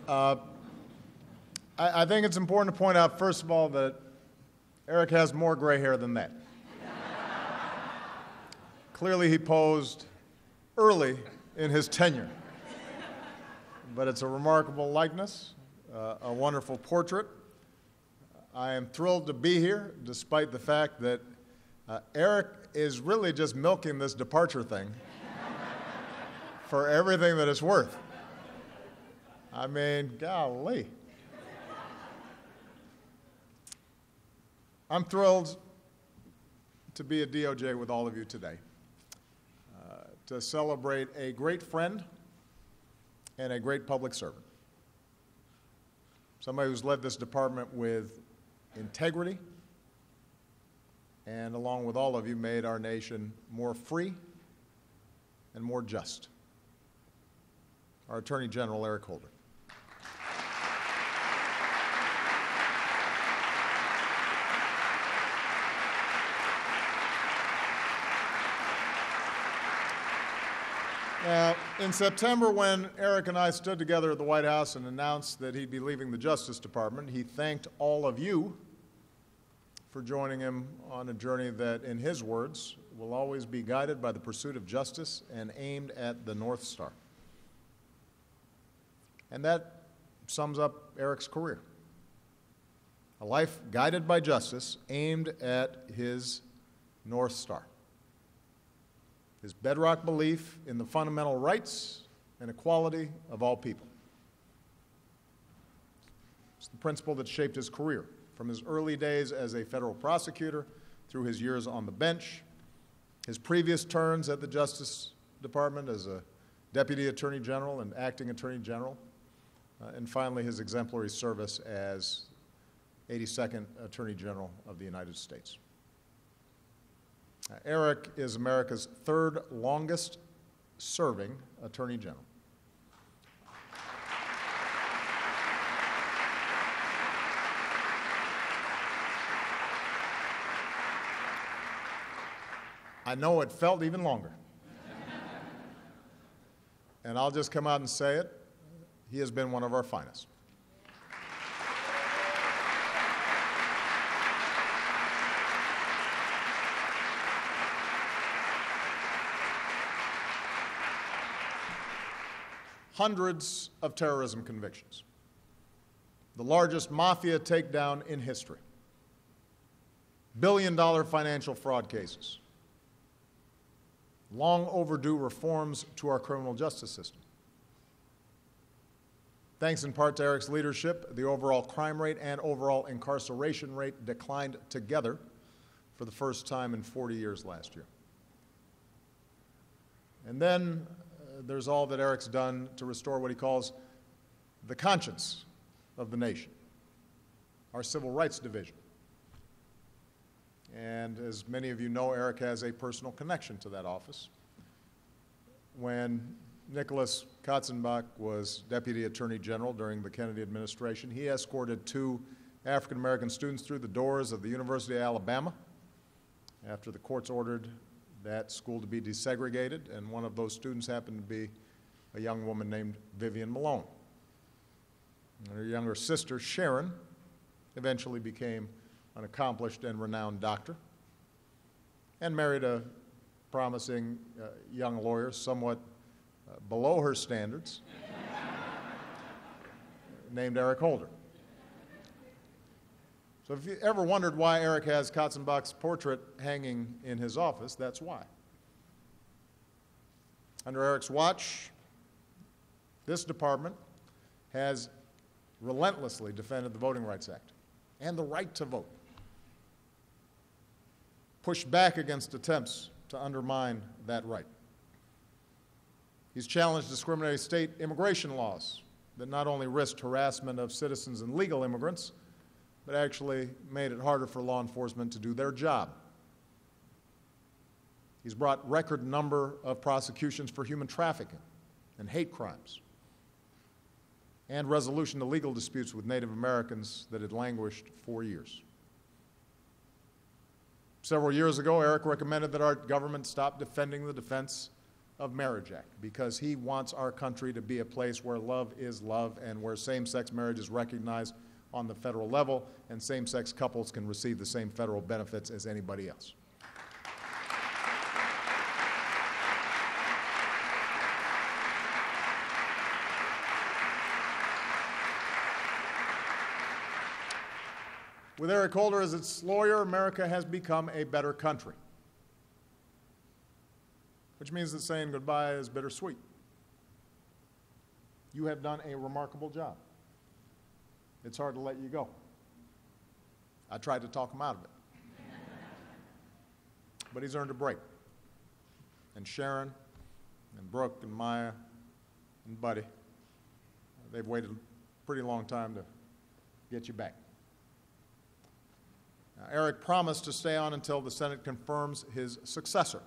I think it's important to point out, first of all, that Eric has more gray hair than that. Clearly, he posed early in his tenure. But it's a remarkable likeness, a wonderful portrait. I am thrilled to be here, despite the fact that Eric is really just milking this departure thing for everything that it's worth. I mean, golly. I'm thrilled to be at DOJ with all of you today, to celebrate a great friend and a great public servant. Somebody who's led this department with integrity and, along with all of you, made our nation more free and more just. Our Attorney General, Eric Holder. Now, in September, when Eric and I stood together at the White House and announced that he'd be leaving the Justice Department, he thanked all of you for joining him on a journey that, in his words, will always be guided by the pursuit of justice and aimed at the North Star. And that sums up Eric's career. A life guided by justice, aimed at his North Star. His bedrock belief in the fundamental rights and equality of all people. It's the principle that shaped his career, from his early days as a federal prosecutor through his years on the bench, his previous turns at the Justice Department as a Deputy Attorney General and Acting Attorney General, and finally his exemplary service as 82nd Attorney General of the United States. Eric is America's third longest serving Attorney General. I know it felt even longer. And I'll just come out and say it, he has been one of our finest. Hundreds of terrorism convictions, the largest mafia takedown in history, billion-dollar financial fraud cases, long overdue reforms to our criminal justice system. Thanks in part to Eric's leadership, the overall crime rate and overall incarceration rate declined together for the first time in 40 years last year. And then there's all that Eric's done to restore what he calls the conscience of the nation, our Civil Rights Division. And as many of you know, Eric has a personal connection to that office. When Nicholas Katzenbach was Deputy Attorney General during the Kennedy administration, he escorted 2 African-American students through the doors of the University of Alabama after the courts ordered that school to be desegregated, and one of those students happened to be a young woman named Vivian Malone. And her younger sister, Sharon, eventually became an accomplished and renowned doctor and married a promising young lawyer, somewhat below her standards, named Eric Holder. So if you ever wondered why Eric has Katzenbach's portrait hanging in his office, that's why. Under Eric's watch, this department has relentlessly defended the Voting Rights Act and the right to vote, pushed back against attempts to undermine that right. He's challenged discriminatory state immigration laws that not only risked harassment of citizens and legal immigrants, but actually made it harder for law enforcement to do their job. He's brought record number of prosecutions for human trafficking and hate crimes, and resolution to legal disputes with Native Americans that had languished 4 years. Several years ago, Eric recommended that our government stop defending the defense of Marriage Act, because he wants our country to be a place where love is love and where same-sex marriage is recognized on the federal level and same-sex couples can receive the same federal benefits as anybody else. With Eric Holder as its lawyer, America has become a better country, which means that saying goodbye is bittersweet. You have done a remarkable job. It's hard to let you go. I tried to talk him out of it. But he's earned a break. And Sharon and Brooke and Maya and Buddy, they've waited a pretty long time to get you back. Now, Eric promised to stay on until the Senate confirms his successor.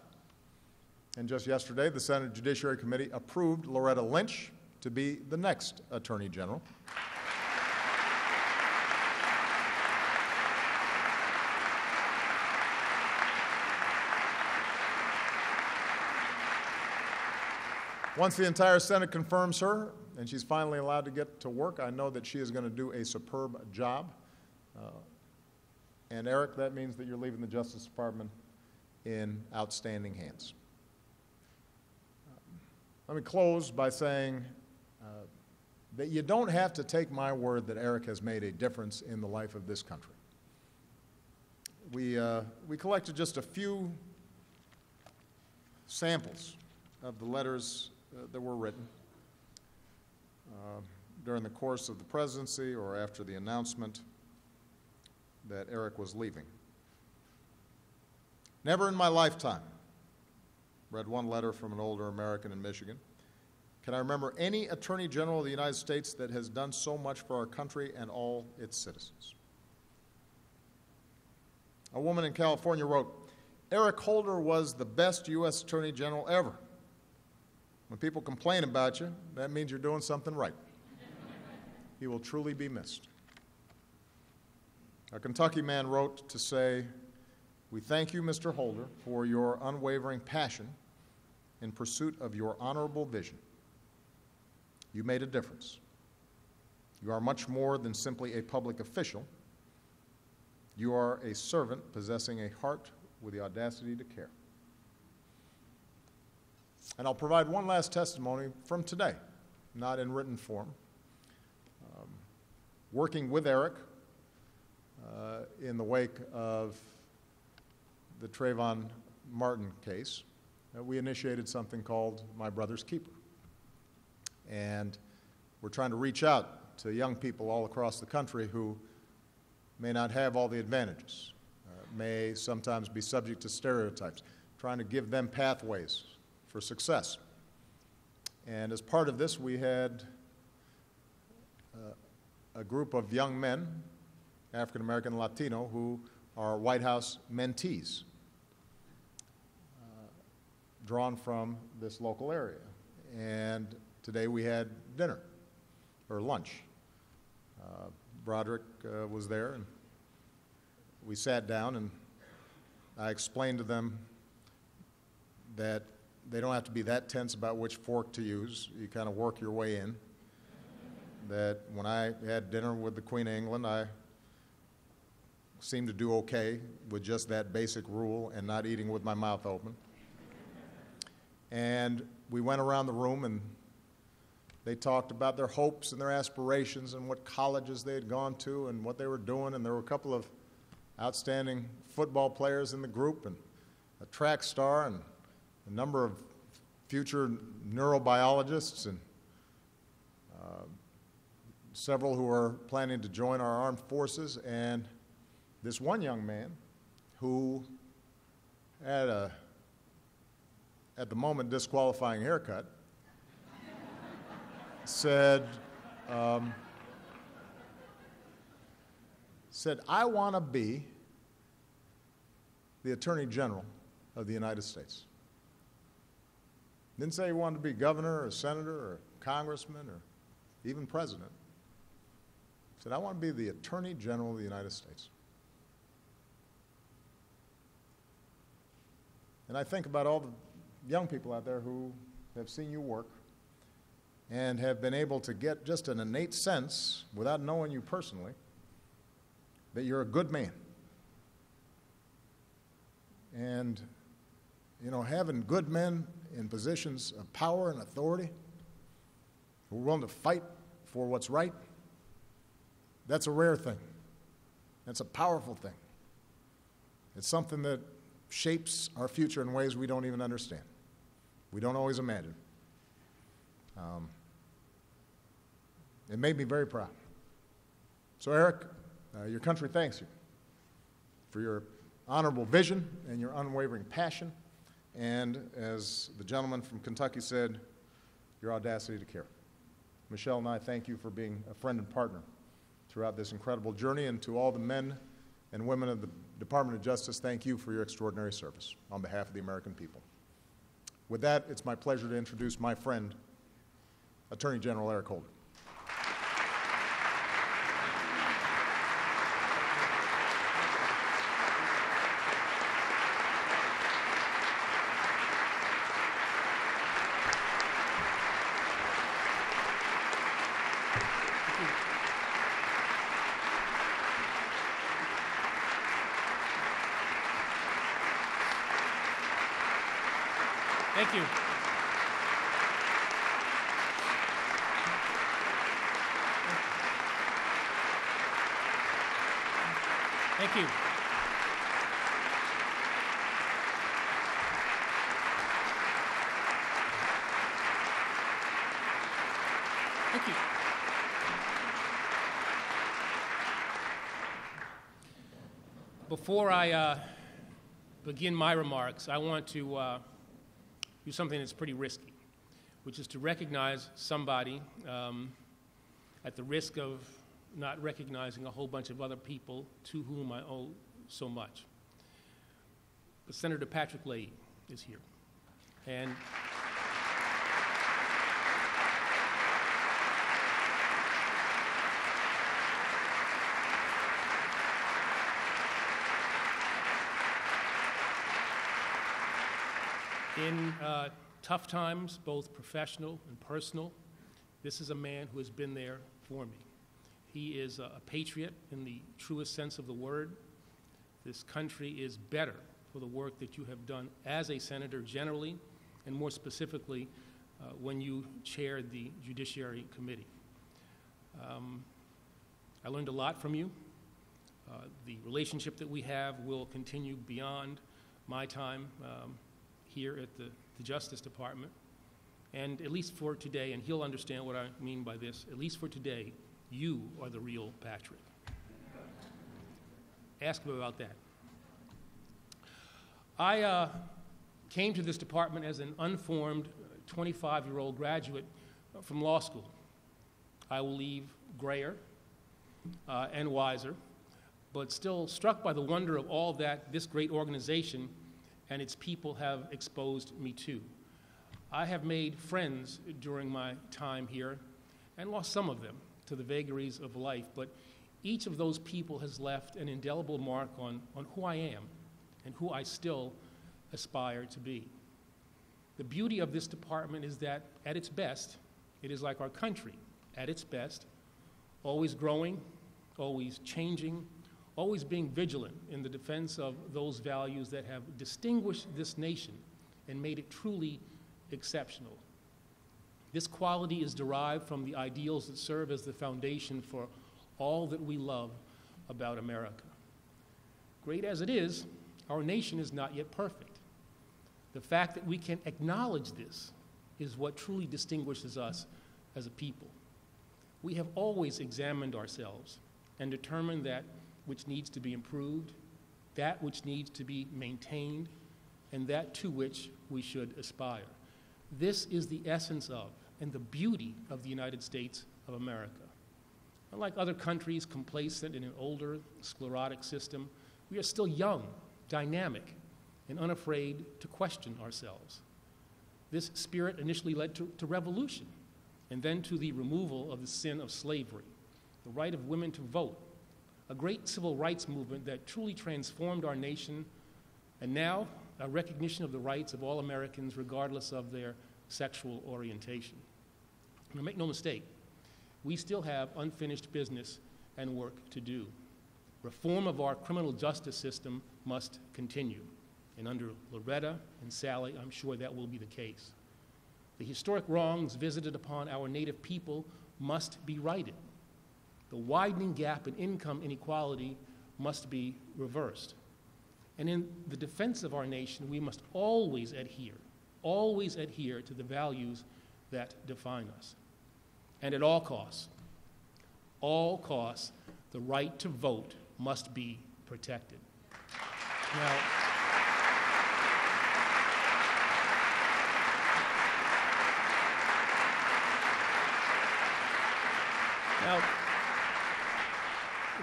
And just yesterday, the Senate Judiciary Committee approved Loretta Lynch to be the next Attorney General. Once the entire Senate confirms her, and she's finally allowed to get to work, I know that she is going to do a superb job. And Eric, that means that you're leaving the Justice Department in outstanding hands. Let me close by saying that you don't have to take my word that Eric has made a difference in the life of this country. We collected just a few samples of the letters that were written during the course of the presidency or after the announcement that Eric was leaving. Never in my lifetime, read one letter from an older American in Michigan, can I remember any Attorney General of the United States that has done so much for our country and all its citizens. A woman in California wrote, Eric Holder was the best U.S. Attorney General ever. When people complain about you, that means you're doing something right. He will truly be missed. A Kentucky man wrote to say, we thank you, Mr. Holder, for your unwavering passion in pursuit of your honorable vision. You made a difference. You are much more than simply a public official. You are a servant possessing a heart with the audacity to care. And I'll provide one last testimony from today, not in written form. Working with Eric in the wake of the Trayvon Martin case, we initiated something called My Brother's Keeper. And we're trying to reach out to young people all across the country who may not have all the advantages, may sometimes be subject to stereotypes, trying to give them pathways for success. And as part of this, we had a group of young men, African American and Latino, who are White House mentees, drawn from this local area. And today we had dinner, or lunch. Broderick was there, and we sat down, and I explained to them that they don't have to be that tense about which fork to use. You kind of work your way in. That when I had dinner with the Queen of England, I seemed to do okay with just that basic rule and not eating with my mouth open. And we went around the room and they talked about their hopes and their aspirations and what colleges they had gone to and what they were doing. And there were a couple of outstanding football players in the group and a track star and a number of future neurobiologists and several who are planning to join our armed forces, and this one young man who had a, at the moment, disqualifying haircut, said, I want to be the Attorney General of the United States. Didn't say he wanted to be governor or senator or congressman or even president. Said, I want to be the Attorney General of the United States. And I think about all young people out there who have seen you work and have been able to get just an innate sense, without knowing you personally, that you're a good man. And, you know, having good men in positions of power and authority who are willing to fight for what's right, that's a rare thing. That's a powerful thing. It's something that shapes our future in ways we don't even understand. We don't always imagine. It made me very proud. So, Eric, your country thanks you for your honorable vision and your unwavering passion, and, as the gentleman from Kentucky said, your audacity to care. Michelle and I thank you for being a friend and partner throughout this incredible journey, and to all the men and women of the Department of Justice, thank you for your extraordinary service on behalf of the American people. With that, it's my pleasure to introduce my friend, Attorney General Eric Holder. Thank you. Thank you. Thank you. Before I begin my remarks, I want to do something that's pretty risky, which is to recognize somebody at the risk of not recognizing a whole bunch of other people to whom I owe so much. But Senator Patrick Leahy is here. And in tough times, both professional and personal, this is a man who has been there for me. He is a patriot in the truest sense of the word. This country is better for the work that you have done as a senator generally, and more specifically, when you chaired the Judiciary Committee. I learned a lot from you. The relationship that we have will continue beyond my time here at the Justice Department. And at least for today, and he'll understand what I mean by this, at least for today, you are the real Patrick. Ask him about that. I came to this department as an unformed 25-year-old graduate from law school. I will leave grayer and wiser, but still struck by the wonder of all that this great organization and its people have exposed me to. I have made friends during my time here and lost some of them to the vagaries of life, but each of those people has left an indelible mark on who I am and who I still aspire to be. The beauty of this department is that at its best, it is like our country, at its best, always growing, always changing, always being vigilant in the defense of those values that have distinguished this nation and made it truly exceptional. This quality is derived from the ideals that serve as the foundation for all that we love about America. Great as it is, our nation is not yet perfect. The fact that we can acknowledge this is what truly distinguishes us as a people. We have always examined ourselves and determined that which needs to be improved, that which needs to be maintained, and that to which we should aspire. This is the essence of and the beauty of the United States of America. Unlike other countries complacent in an older, sclerotic system, we are still young, dynamic, and unafraid to question ourselves. This spirit initially led to revolution, and then to the removal of the sin of slavery, the right of women to vote, a great civil rights movement that truly transformed our nation, and now a recognition of the rights of all Americans regardless of their sexual orientation. Now, make no mistake, we still have unfinished business and work to do. Reform of our criminal justice system must continue, and under Loretta and Sally, I'm sure that will be the case. The historic wrongs visited upon our Native people must be righted. The widening gap in income inequality must be reversed. And in the defense of our nation, we must always adhere to the values that define us. And at all costs, the right to vote must be protected. Now,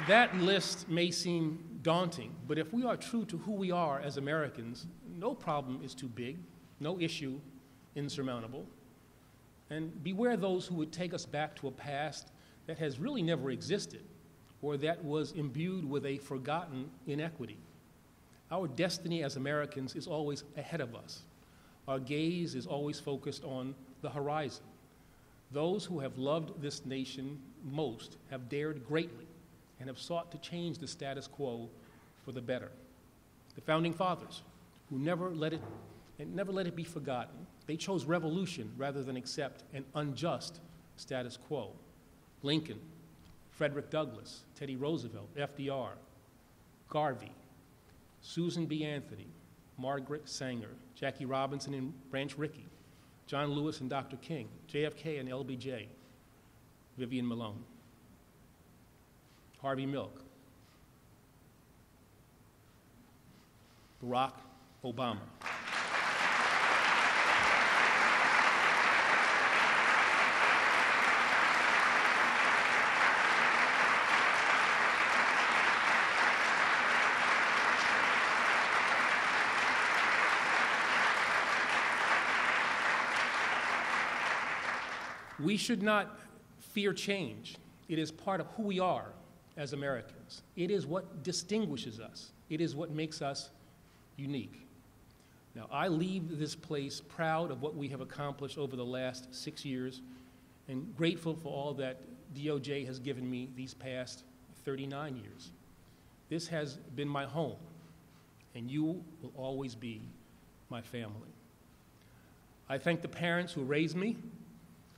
that list may seem daunting, but if we are true to who we are as Americans, no problem is too big, no issue insurmountable. And beware those who would take us back to a past that has really never existed, or that was imbued with a forgotten inequity. Our destiny as Americans is always ahead of us. Our gaze is always focused on the horizon. Those who have loved this nation most have dared greatly and have sought to change the status quo for the better. The Founding Fathers, who never let it be forgotten, they chose revolution rather than accept an unjust status quo. Lincoln, Frederick Douglass, Teddy Roosevelt, FDR, Garvey, Susan B. Anthony, Margaret Sanger, Jackie Robinson and Branch Rickey, John Lewis and Dr. King, JFK and LBJ, Vivian Malone, Harvey Milk, Barack Obama. We should not fear change. It is part of who we are as Americans. It is what distinguishes us. It is what makes us unique. Now, I leave this place proud of what we have accomplished over the last 6 years and grateful for all that DOJ has given me these past 39 years. This has been my home, and you will always be my family. I thank the parents who raised me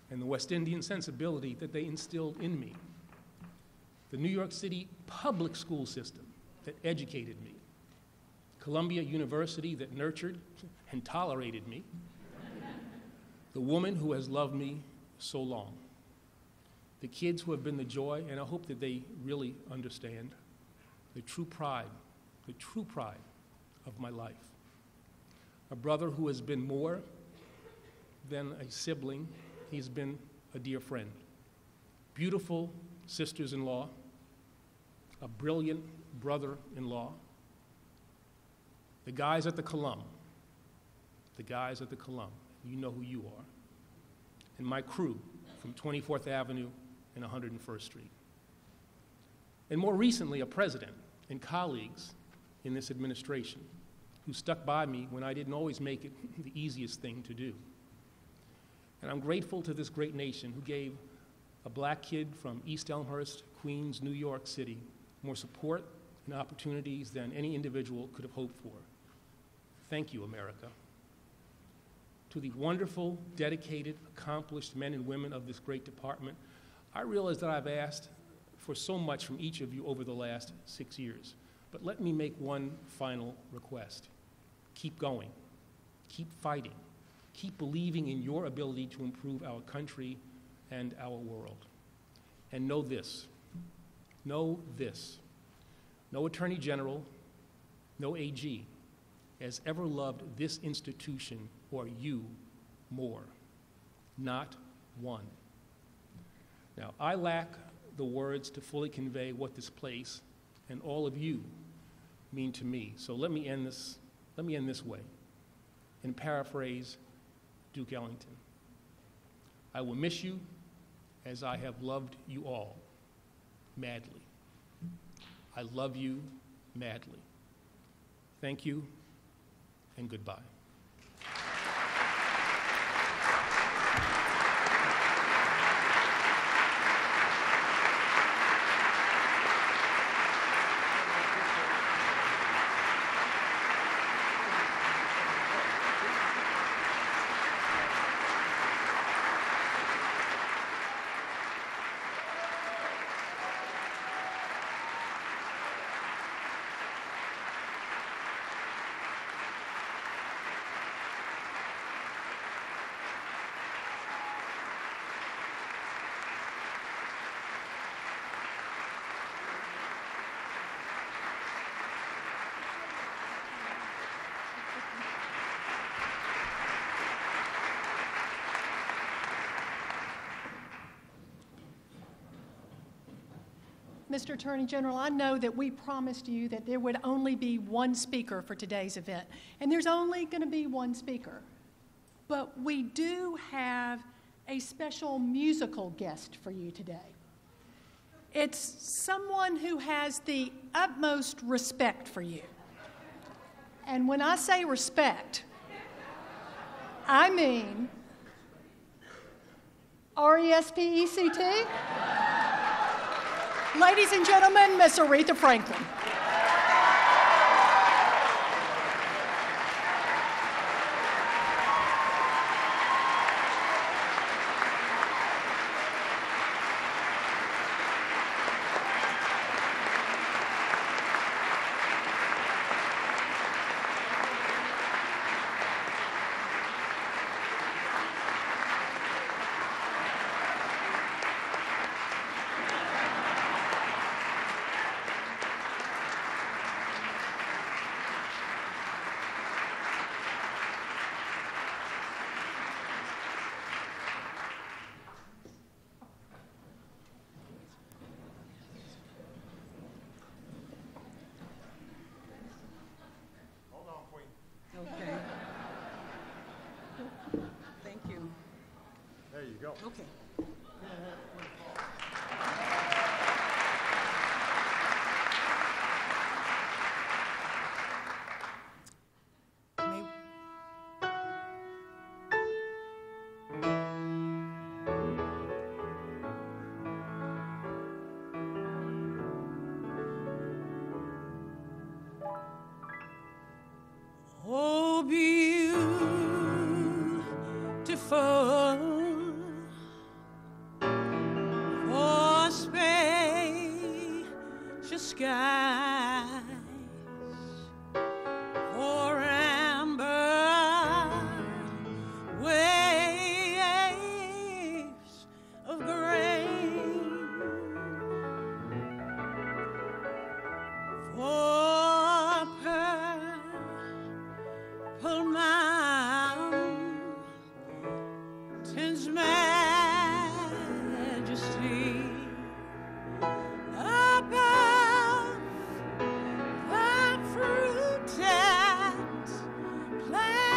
and the West Indian sensibility that they instilled in me, the New York City public school system that educated me, Columbia University that nurtured and tolerated me, the woman who has loved me so long, the kids who have been the joy, and I hope that they really understand, the true pride of my life, a brother who has been more than a sibling. He's been a dear friend. Beautiful sisters-in-law, a brilliant brother-in-law, the guys at the Column, you know who you are, and my crew from 24th Avenue and 101st Street. And more recently, a president and colleagues in this administration who stuck by me when I didn't always make it the easiest thing to do. And I'm grateful to this great nation who gave a black kid from East Elmhurst, Queens, New York City, more support and opportunities than any individual could have hoped for. Thank you, America. To the wonderful, dedicated, accomplished men and women of this great department, I realize that I've asked for so much from each of you over the last 6 years. But let me make one final request. Keep going. Keep fighting. Keep believing in your ability to improve our country and our world. And know this. No Attorney General, no AG has ever loved this institution or you more. Not one. Now, I lack the words to fully convey what this place and all of you mean to me. So let me end this way and paraphrase Duke Ellington. I will miss you as I have loved you all, madly. I love you madly. Thank you and goodbye. Mr. Attorney General, I know that we promised you that there would only be one speaker for today's event, and there's only going to be one speaker. But we do have a special musical guest for you today. It's someone who has the utmost respect for you. And when I say respect, I mean R-E-S-P-E-C-T? Ladies and gentlemen, Miss Aretha Franklin. Okay. Thank you. There you go. Okay. May- Oh, beautiful for spacious skies, for amber waves of grain, for purple mountains' majesty above the fruited plains.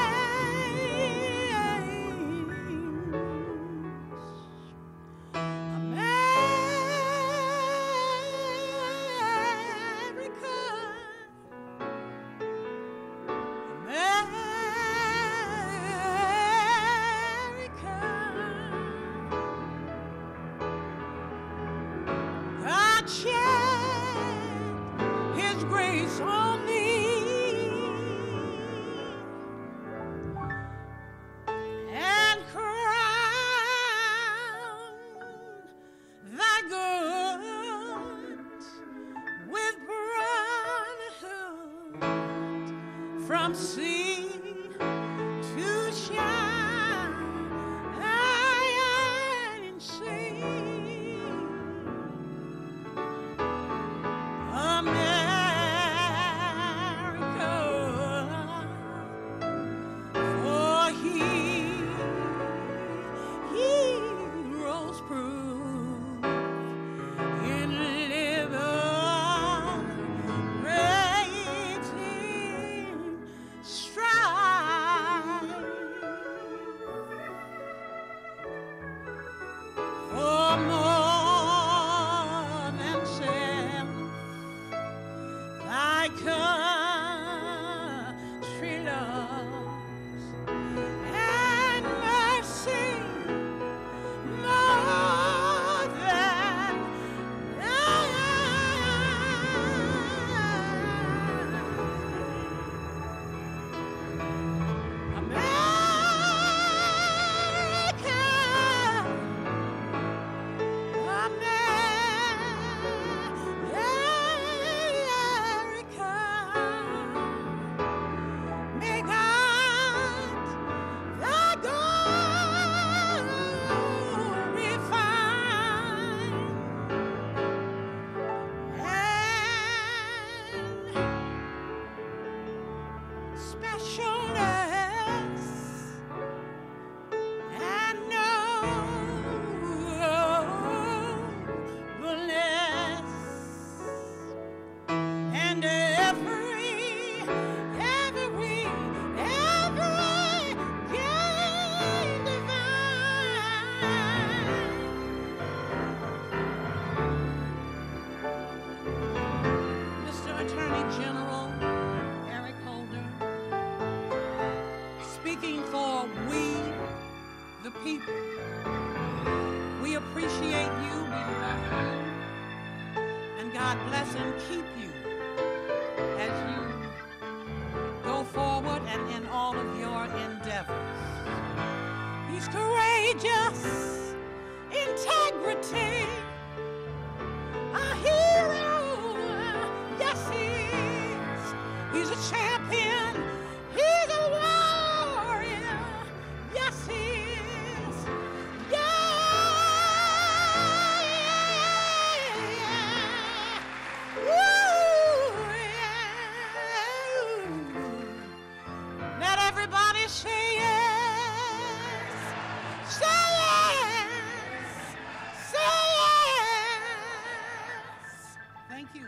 God shed His grace on thee and crown thy goods with brotherhood from sea to shining sea. America, for heroes prove in liberating strife. For more than self, thy country love God bless and keep you as you go forward and in all of your endeavors. He's courageous, integrity, a hero, yes he is. He's a champion, he's a warrior, yes he is. Let everybody say yes, say yes, say yes. Thank you.